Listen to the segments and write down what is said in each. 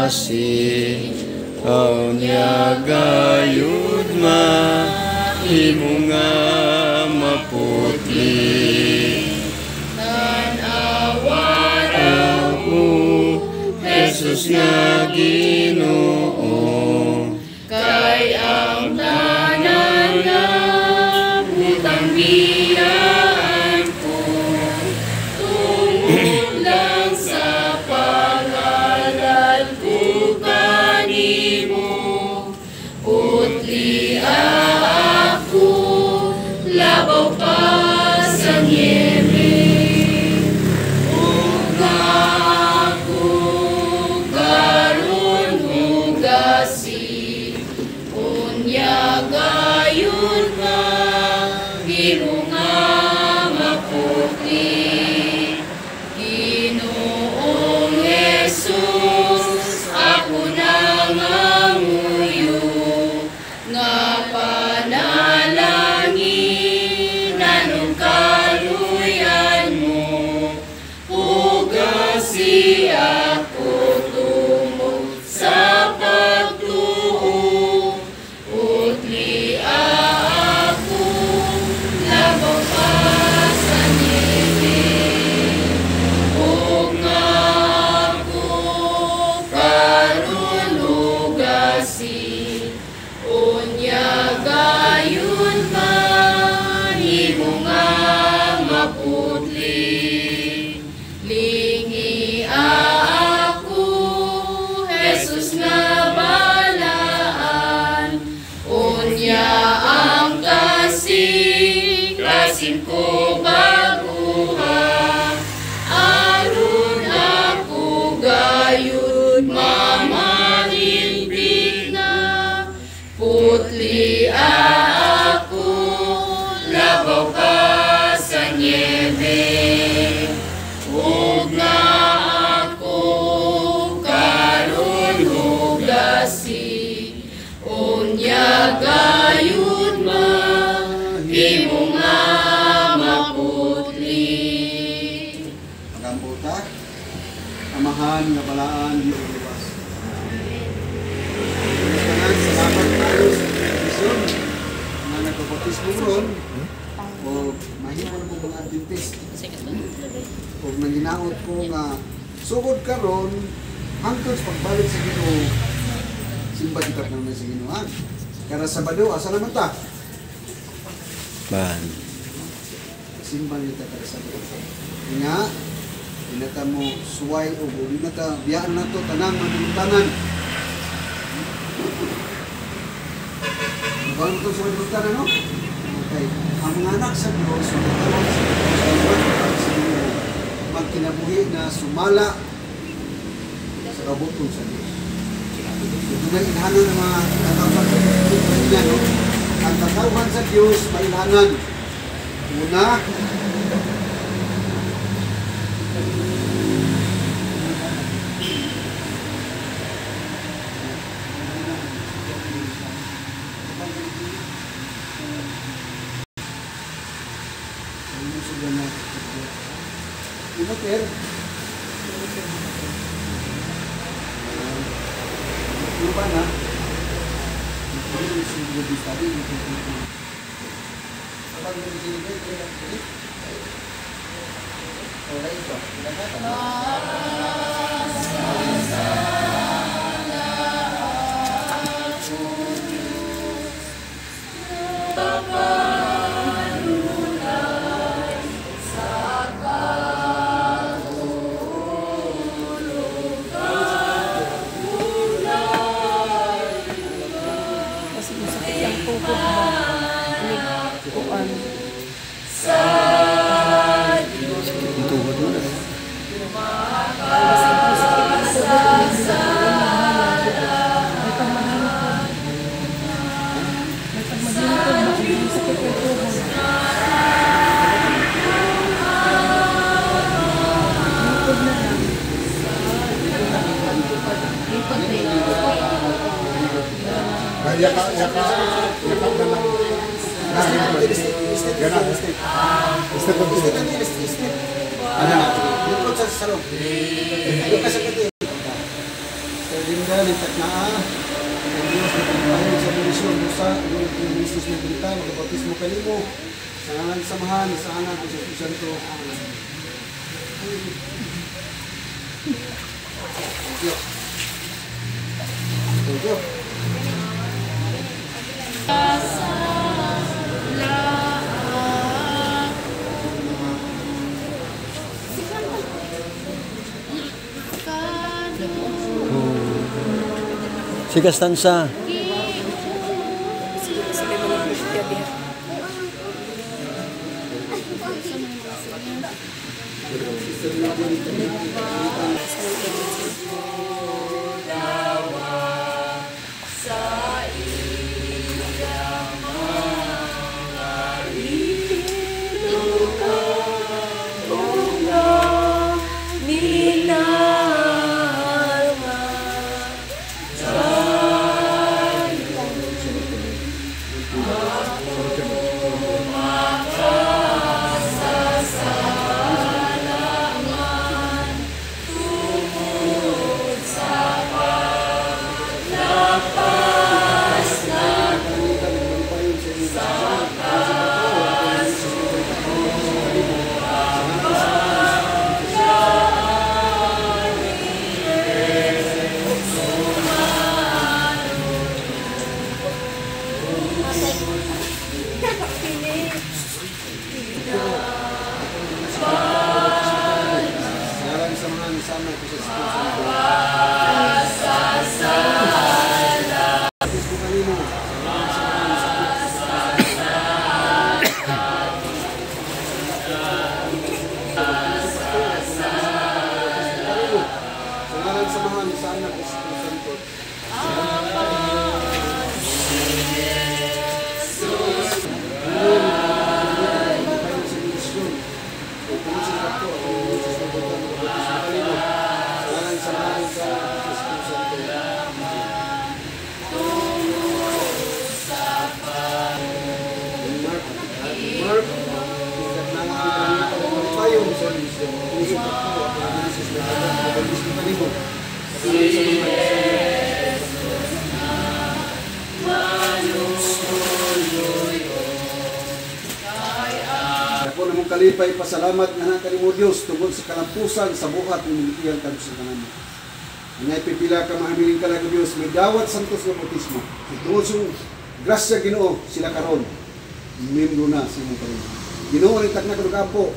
kasi unya gayud mahimo nga maputli tanawan ako Jesus nga Ginoo kay ang tanan nga butang biyaan ko tungod lang sa pangalan ko kanimo putli ako labaw pa sa niebe ug ako karon hugasi unya gayon nga himo nga maputli Ginoong Jesus ako nanganguyo nga panalangin anong kaluyan mo hugasi ako tungo sa pagtuo putli ako labaw pa sa niebe ug nga ako karon hugasi unya gayon mahimo nga maputli lingi ako Jesus nga balaan unya ang kasin ko baguha aron ako gayon mamahilbig na putli ako labaw pa sa niebe ug nga ako karon hugasi unya gayon mahimo nga maputli Magambuta, amahan nga balaan di uliwas. Salamat tayo sa television na nagpapautismo ron o mahimo na po mga Adventist o nanginaot ko nga sugod karon hangtod sa pagbalik sa Ginoo simba kita naman sa Ginoo ha kada Sabado asa naman ta ban simba nita kada Sabado nga inata mo suway o inata biyaan nato tanang manuntanan Bawal ito sa manuntanan no okay ang mga anak sa Diyos magkinabuhi na sumala sa kabuton sa Diyos. Ito na ilhanan ng mga katawhan sa Diyos. No? Ang katawhan sa Diyos, mailhanan. Una, Imater. Lupa na. Ini sudah tadi apa yang ini oleh itu. ng taknaa. Ang Diyos na pagpahayag sa milisyon mo sa yung Kristus ng Brita, magbabatis mo kanimo. Sa ngalan samahan, sa anak, sa Espiritu Santo. Amen. Thank you. Thank you. Si Castanza. Ako namang kalipay pasalamat nga na kanimo Dios tungod sa kalampusan sa buhat ng militiyang kalusugan mo. Ngay pipila ka mahamiling ka lang Dios may dawat santos nga bautismo. Tungod sa grasya Ginoo sila karon. Miyembro na sa imong karon. Ginoo ni takna kadto kampo.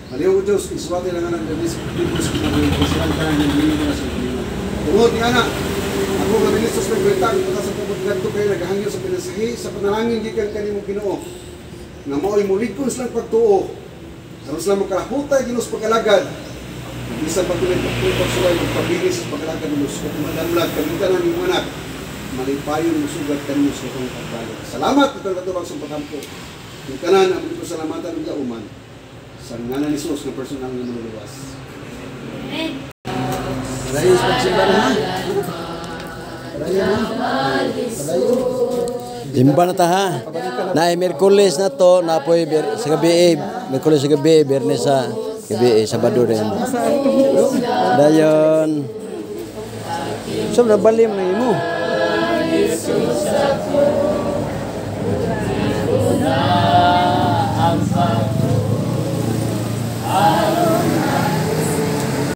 Maliw Dios iswati lang ang Dios Dios kinabuhi sila karon ng miyembro na sa Ginoo. Tungod ni ana ako nga ministros ng Britang para sa pagkadto kay naghangyo sa pinasahi sa panalangin gikan kanimo Ginoo. Nga mao'y mulikon silang pagtuo. Aron sila makahutay ginos pagkalagad. Isa pa tuloy pagsulay magpabilis sa pagkalagad ginos. Kung madamlag kamitan ng iyong anak, malipayon mo sugat kanimo sa itong pagbalog. Salamat itong katulog sa pagkampo. Yung kanan, ang mga salamatan ng kauman. Sa ngalan ni Jesus na personal na maluluwas. Amen. Rayos pagsimba na ha? Rayos na? Rayos. Imba na ta ha. Na Miyerkules na to, na po sa gabi, Miyerkules sa gabi, Biyernes sa gabi, Sabado rin. Dayon. So nabalim na imo. Ang